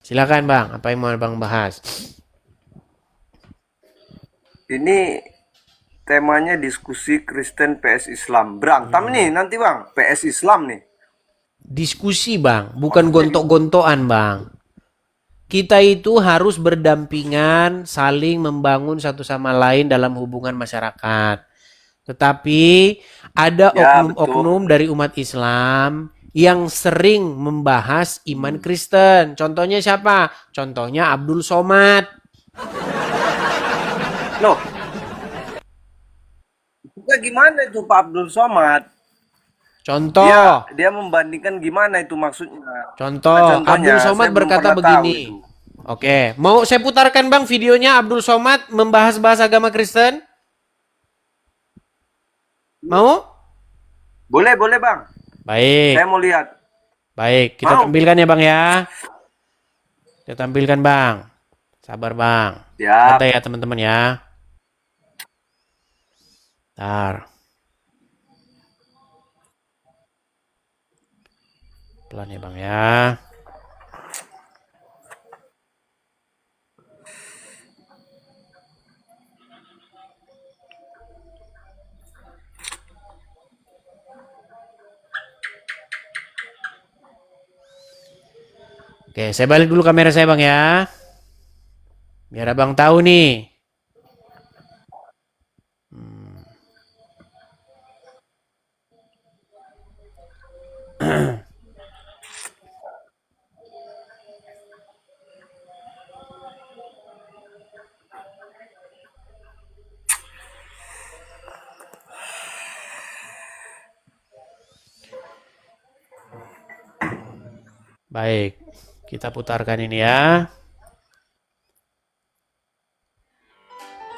Silakan Bang, apa yang mau Bang bahas? Ini temanya diskusi Kristen PS Islam. Berantem nih nanti bang, PS Islam nih. Diskusi Bang, bukan Maksudnya gontok-gontokan Bang. Kita itu harus berdampingan, saling membangun satu sama lain dalam hubungan masyarakat. Tetapi ada ya betul. oknum-oknum dari umat Islam yang sering membahas iman Kristen. Contohnya siapa? Contohnya Abdul Somad. Loh, kita gimana itu Pak Abdul Somad? Dia Contoh, dia membandingkan gimana itu maksudnya? Mana contoh contohnya? Abdul Saya Somad belum berkata pernah tahu itu. begini. Oke, mau saya putarkan Bang videonya Abdul Somad membahas agama Kristen? Mau? Boleh, boleh bang. Saya Baik, mau lihat. baik. Kita Mau? tampilkan ya Bang ya. Kita tampilkan Bang. Sabar Bang. Siap. Santai ya teman-teman ya. Ntar, pelan ya Bang ya. Oke, saya balik dulu kamera saya Bang ya. Biar Abang tahu nih. Baik, kita putarkan ini ya.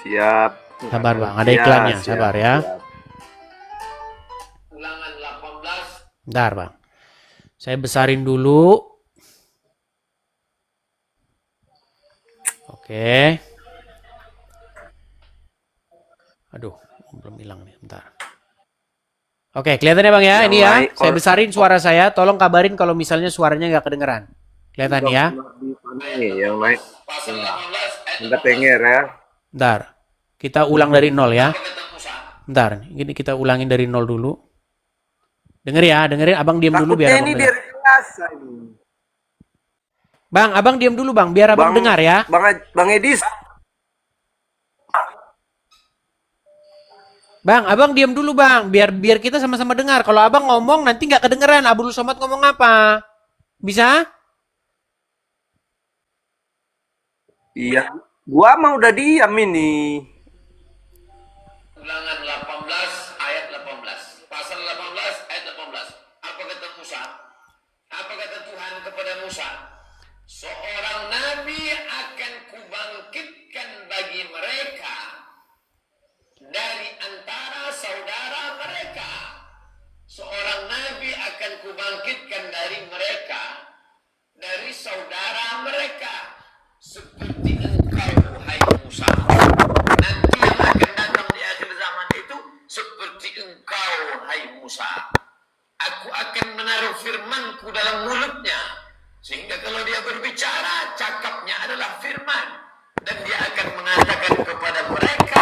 Siap. Sabar Bang, ada Ya, iklannya. Sabar siap, ya. siap. Ulangan 18. Bentar Bang. Saya besarin dulu. Oke. Aduh, belum hilang nih. Bentar. Oke, kelihatan ya Bang ya? Yang Ini ya. naik Saya besarin suara saya. Tolong kabarin kalau misalnya suaranya nggak kedengeran. Kelihatan ya? di sana nih, yang naik. Minta tenger ya. Bentar. Kita ulang dari nol ya. Bentar. Ini kita ulangin dari nol dulu. Denger ya, dengerin. Abang diam dulu Takutnya biar ini abang dia dengar. rekayasa ini. Bang, abang diam dulu bang, biar abang Bang, dengar ya. Bang Edis. Bang, abang diam dulu bang, biar biar kita sama-sama dengar. Kalau abang ngomong nanti nggak kedengeran. Abdul Somad ngomong apa? Bisa? Iya. Gua mah udah diam ini. Ulangan 18 ayat 18. Pasal 18 ayat 18. Apa kata Musa? Apa kata Tuhan kepada Musa? Seorang nabi akan kubangkitkan bagi mereka dari antara saudara mereka. Seorang nabi akan kubangkitkan dari mereka, dari saudara mereka, seperti engkau, hai Musa. Nanti yang akan datang di akhir zaman itu seperti engkau, hai Musa. Aku akan menaruh firmanku dalam mulutnya, sehingga kalau dia berbicara, cakapnya adalah firman. Dan dia akan mengatakan kepada mereka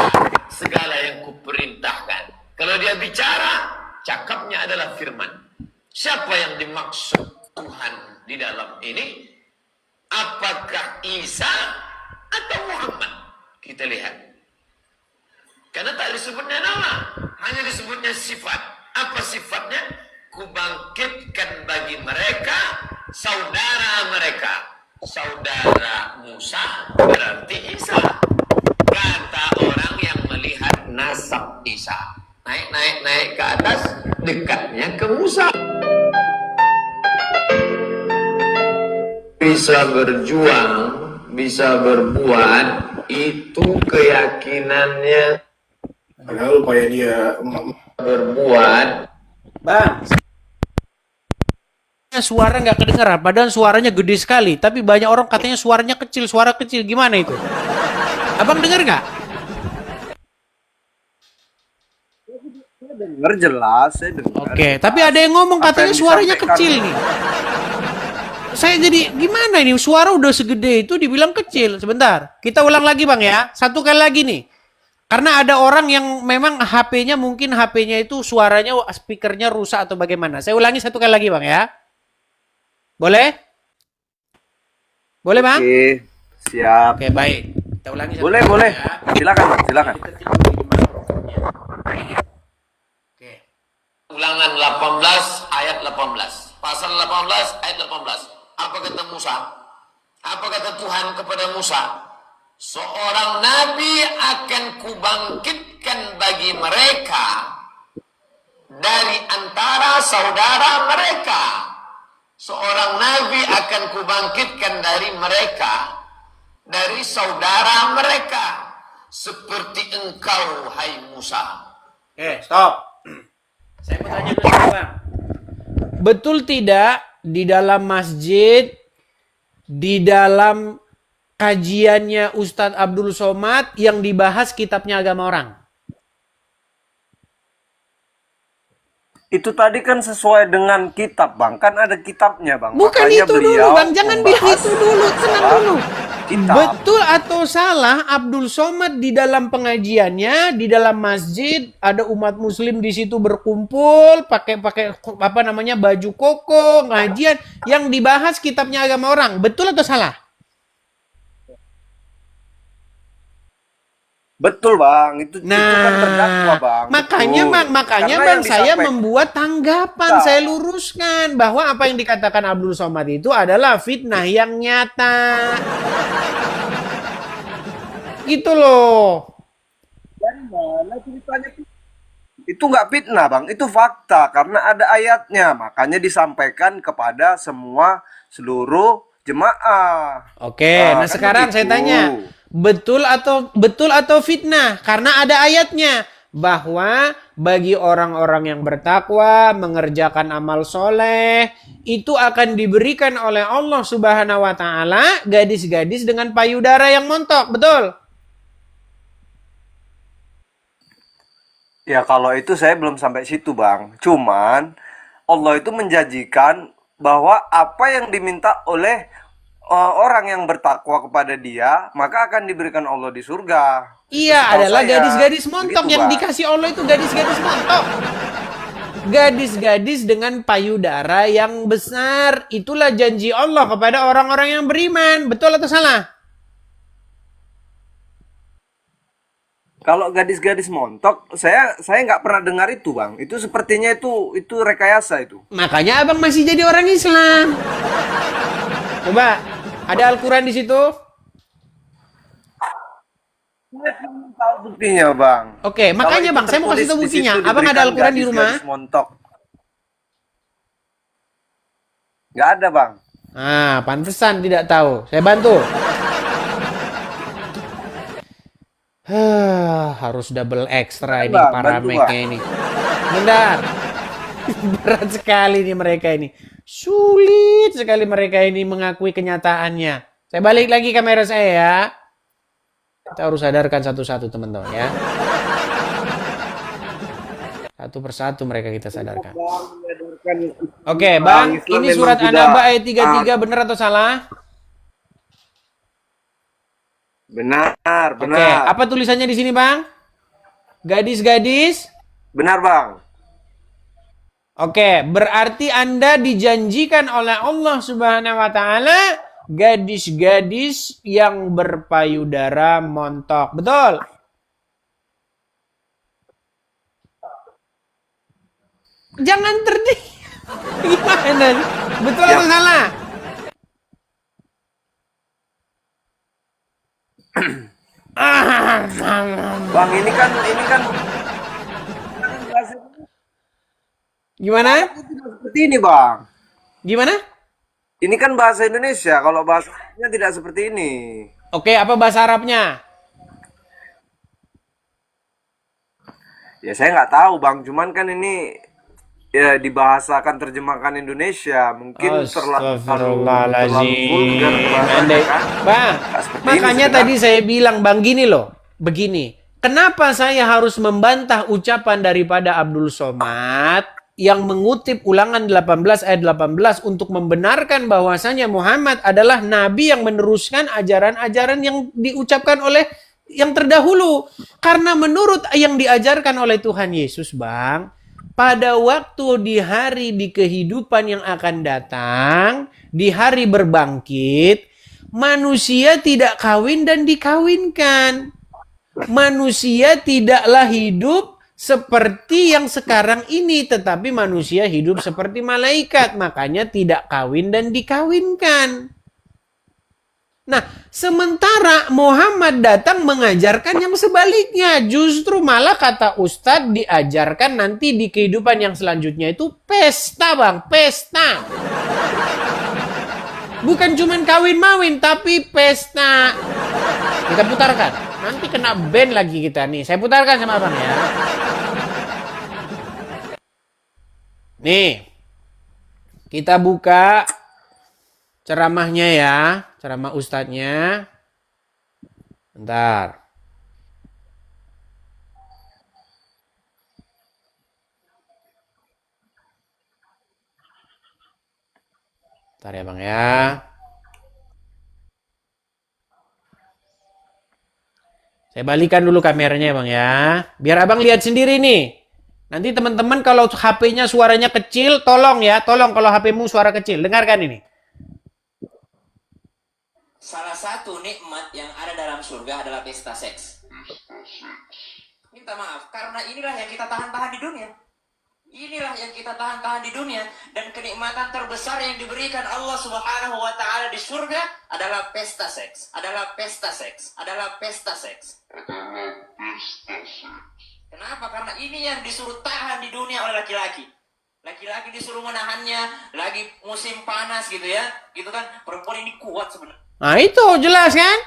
segala yang kuperintahkan. Kalau dia bicara, cakapnya adalah firman. Siapa yang dimaksud Tuhan di dalam ini? Apakah Isa atau Muhammad? Kita lihat. Karena tak disebutnya nama, hanya disebutnya sifat. Apa sifatnya? Kubangkitkan bagi mereka saudara mereka. Saudara Musa berarti Isa. Kata orang yang melihat nasab Isa. Naik ke atas, dekatnya ke Musa. Bisa berjuang, bisa berbuat, itu keyakinannya. Padahal upaya dia Berbuat. Bang, suara nggak kedengeran, padahal suaranya gede sekali. Tapi banyak orang katanya suaranya kecil, suara kecil. Gimana itu? Abang dengar nggak? Saya dengar jelas, saya dengar Oke, tapi jelas. ada yang ngomong Apa katanya yang suaranya disampaikan kecil nih. saya jadi gimana ini? Suara udah segede itu dibilang kecil. Sebentar, kita ulang lagi Bang ya. Satu kali lagi nih. Karena ada orang yang memang mungkin HP-nya itu suaranya speakernya rusak atau bagaimana. Saya ulangi satu kali lagi Bang ya. Boleh? Boleh Bang? Oke, siap. Oke baik. Kita ulangi satu Boleh, kali boleh. ya. Silakan, Bang, silakan. Kita tidur di mikrofonnya. Oke. Ulangan 18 ayat 18. Pasal 18 ayat 18. Apa kata Musa? Apa kata Tuhan kepada Musa? Seorang nabi akan kubangkitkan bagi mereka dari antara saudara mereka. Seorang nabi akan kubangkitkan dari mereka, dari saudara mereka, seperti engkau, hai Musa. Oke, stop. Saya mau tanya dulu Bang. Betul tidak di dalam masjid, di dalam kajiannya Ustadz Abdul Somad yang dibahas kitabnya agama orang? Itu tadi kan sesuai dengan kitab, Bang. Kan ada kitabnya, Bang. Bukan Makanya itu dulu, beliau Bang. Jangan bilang membahas itu dulu. Tenang dulu. kitab. Betul atau salah Abdul Somad di dalam pengajiannya, di dalam masjid, ada umat muslim di situ berkumpul, pakai apa namanya baju koko, ngajian, yang dibahas kitabnya agama orang. Betul atau salah? Betul, Bang. Itu kan terdakwa, Bang. Makanya Betul. Bang, makanya Karena Bang yang saya disampaikan- membuat tanggapan, Nah. saya luruskan bahwa apa yang dikatakan Abdul Somad itu adalah fitnah yang nyata. Gitu loh. Dari mana ceritanya? Itu nggak fitnah, Bang. Itu fakta karena ada ayatnya. Makanya disampaikan kepada seluruh jemaah. Oke, nah Kan sekarang saya begitu. tanya, betul atau fitnah? Karena ada ayatnya bahwa bagi orang-orang yang bertakwa, mengerjakan amal soleh, itu akan diberikan oleh Allah Subhanahu wa taala gadis-gadis dengan payudara yang montok, betul? Ya kalau itu saya belum sampai situ, Bang. Cuman Allah itu menjanjikan bahwa apa yang diminta oleh orang yang bertakwa kepada Dia, maka akan diberikan Allah di surga. Iya, Setahu adalah saya. gadis-gadis montok Begitu, yang Bang. dikasih Allah itu gadis-gadis montok. Gadis-gadis dengan payudara yang besar, itulah janji Allah kepada orang-orang yang beriman. Betul atau salah? Kalau gadis-gadis montok, saya nggak pernah dengar itu, Bang. Itu sepertinya itu rekayasa itu. Makanya abang masih jadi orang Islam. Coba, ada Al-Quran di situ? Saya belum tahu buktinya, Bang. Oke, makanya Kalau Bang, itu saya mau kasih tertulis tahu di buktinya. situ Abang ada diberikan Al-Quran di rumah? gadis-gadis montok. Nggak ada, Bang. Ah, pantesan tidak tahu. Saya bantu. Harus double ekstra ini Bang, para bantu, meknya Bang. ini. Bentar. Berat sekali nih mereka ini. Sulit sekali mereka ini mengakui kenyataannya. Saya balik lagi kamera saya ya. Kita harus sadarkan satu-satu teman-teman ya. Satu persatu mereka kita sadarkan. Oke, Bang, Islam ini memang surat sudah- An-Naba ayat 33 benar atau salah? Benar, Oke, benar. apa tulisannya di sini, Bang? Gadis-gadis. Benar, Bang. Oke, berarti Anda dijanjikan oleh Allah Subhanahu wa taala gadis-gadis yang berpayudara montok. Betul? Jangan terdiam. Gimana? Betul atau salah? Bang, ini kan bahasa Gimana? tidak seperti ini, Bang. Gimana? Ini kan bahasa Indonesia. Kalau bahasanya tidak seperti ini. Oke, apa bahasa Arabnya? Ya saya nggak tahu, Bang. Cuman kan ini ya dibahasakan terjemahkan Indonesia. Mungkin terlalu vulgar bahasanya, Andai, kan? Bang, Nggak seperti makanya ini sebenarnya. tadi saya bilang, Bang, gini loh. Begini, kenapa saya harus membantah ucapan daripada Abdul Somad yang mengutip Ulangan 18 ayat 18 untuk membenarkan bahwasanya Muhammad adalah nabi yang meneruskan ajaran-ajaran yang diucapkan oleh yang terdahulu. Karena menurut yang diajarkan oleh Tuhan Yesus, Bang, pada waktu di hari di kehidupan yang akan datang, di hari berbangkit, manusia tidak kawin dan dikawinkan. Manusia tidaklah hidup seperti yang sekarang ini, tetapi manusia hidup seperti malaikat. Makanya tidak kawin dan dikawinkan. Nah, sementara Muhammad datang mengajarkan yang sebaliknya. Justru malah kata Ustadz diajarkan nanti di kehidupan yang selanjutnya itu pesta, Bang. Pesta. Bukan cuman kawin-mawin, tapi pesta. Kita putarkan. Nanti kena ban lagi kita nih. Saya putarkan sama Abang ya. Nih, kita buka ceramahnya ya, ceramah ustadznya. Bentar. Bentar ya Bang ya. Saya balikan dulu kameranya Bang ya. Biar Abang lihat sendiri nih. Nanti teman-teman kalau HP-nya suaranya kecil, tolong ya. Tolong kalau HP-mu suara kecil. Dengarkan ini. Salah satu nikmat yang ada dalam surga adalah pesta seks. Minta maaf, karena inilah yang kita tahan-tahan di dunia. Inilah yang kita tahan-tahan di dunia. Dan kenikmatan terbesar yang diberikan Allah Subhanahu wa Ta'ala di surga adalah pesta seks. Adalah pesta seks. Adalah pesta seks. Kenapa? Karena ini yang disuruh tahan di dunia oleh laki-laki. Laki-laki disuruh menahannya, lagi musim panas gitu ya. Gitu kan, perempuan ini kuat sebenarnya. Nah itu jelas kan?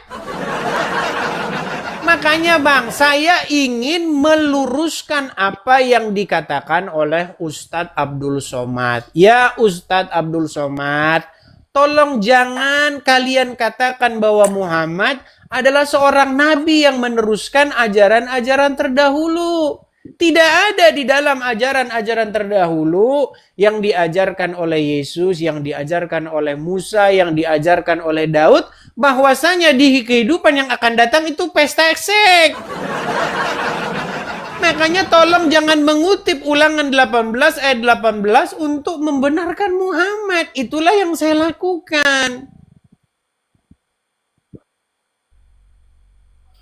Makanya Bang, saya ingin meluruskan apa yang dikatakan oleh Ustadz Abdul Somad. Ya Ustadz Abdul Somad, tolong jangan kalian katakan bahwa Muhammad adalah seorang nabi yang meneruskan ajaran-ajaran terdahulu. Tidak ada di dalam ajaran-ajaran terdahulu yang diajarkan oleh Yesus, yang diajarkan oleh Musa, yang diajarkan oleh Daud, bahwasanya di kehidupan yang akan datang itu pesta seks. Makanya tolong jangan mengutip Ulangan 18 ayat 18 untuk membenarkan Muhammad. Itulah yang saya lakukan.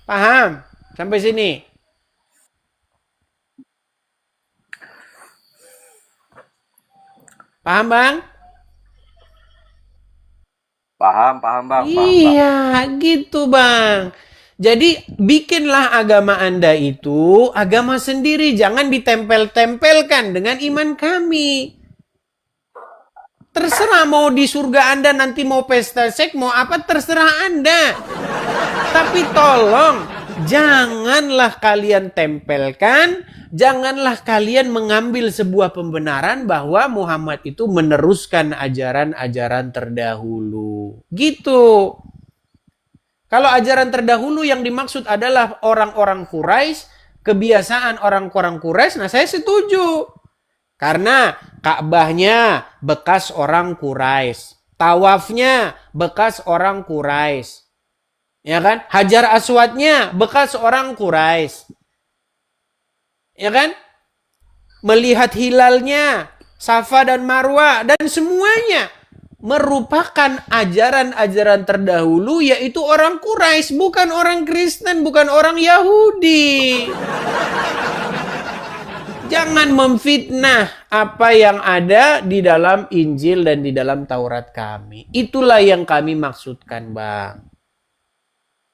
Paham? Sampai sini. Paham, Bang? Paham, Bang. Iya, gitu, Bang. Jadi, bikinlah agama Anda itu agama sendiri. Jangan ditempel-tempelkan dengan iman kami. Terserah mau di surga Anda nanti mau pesta seks, mau apa, terserah Anda. Tapi tolong, janganlah kalian tempelkan, janganlah kalian mengambil sebuah pembenaran bahwa Muhammad itu meneruskan ajaran-ajaran terdahulu. Gitu. Kalau ajaran terdahulu yang dimaksud adalah orang-orang Quraisy, kebiasaan orang-orang Quraisy, nah saya setuju. Karena Ka'bahnya bekas orang Quraisy, tawafnya bekas orang Quraisy. Ya kan? Hajar Aswadnya bekas orang Quraisy. Ya kan? Melihat hilalnya, Safa dan Marwa, dan semuanya merupakan ajaran-ajaran terdahulu, yaitu orang Quraisy, bukan orang Kristen, bukan orang Yahudi. Jangan memfitnah apa yang ada di dalam Injil dan di dalam Taurat kami. Itulah yang kami maksudkan, Bang.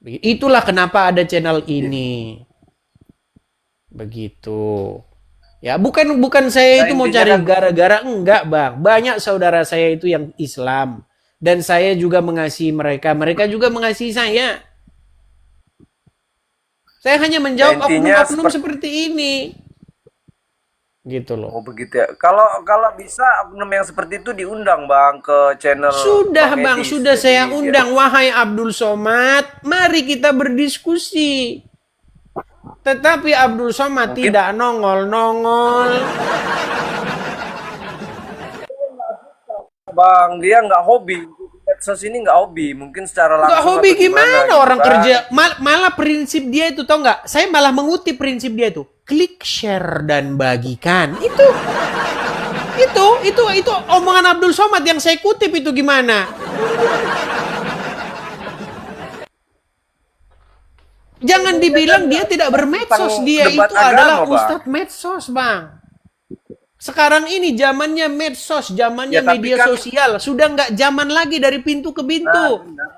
Itulah kenapa ada channel ini. Begitu. Ya, bukan saya itu mau cari gara-gara, enggak, Bang. Banyak saudara saya itu yang Islam dan saya juga mengasihi mereka. Mereka juga mengasihi saya. Saya hanya menjawab oknum-oknum seperti ini. Gitu loh. Oh begitu ya. Kalau bisa oknum yang seperti itu diundang Bang ke channel. Sudah Bang, sudah saya undang. Wahai Abdul Somad, mari kita berdiskusi. Tetapi Abdul Somad tidak nongol-nongol. bang, dia nggak hobi. Medsos ini nggak hobi, mungkin secara langsung. Nggak hobi atau gimana gitu orang kan. kerja. Malah prinsip dia itu tau nggak? Saya malah mengutip prinsip dia itu. Klik, share, dan bagikan. Itu omongan Abdul Somad yang saya kutip itu gimana? Jangan dibilang dia tidak bermedsos. Dia Debat itu agama, adalah Bang. ustadz medsos, Bang. Sekarang ini zamannya medsos, zamannya Ya, tapi media kan- sosial. Sudah nggak zaman lagi dari pintu ke pintu. Nah,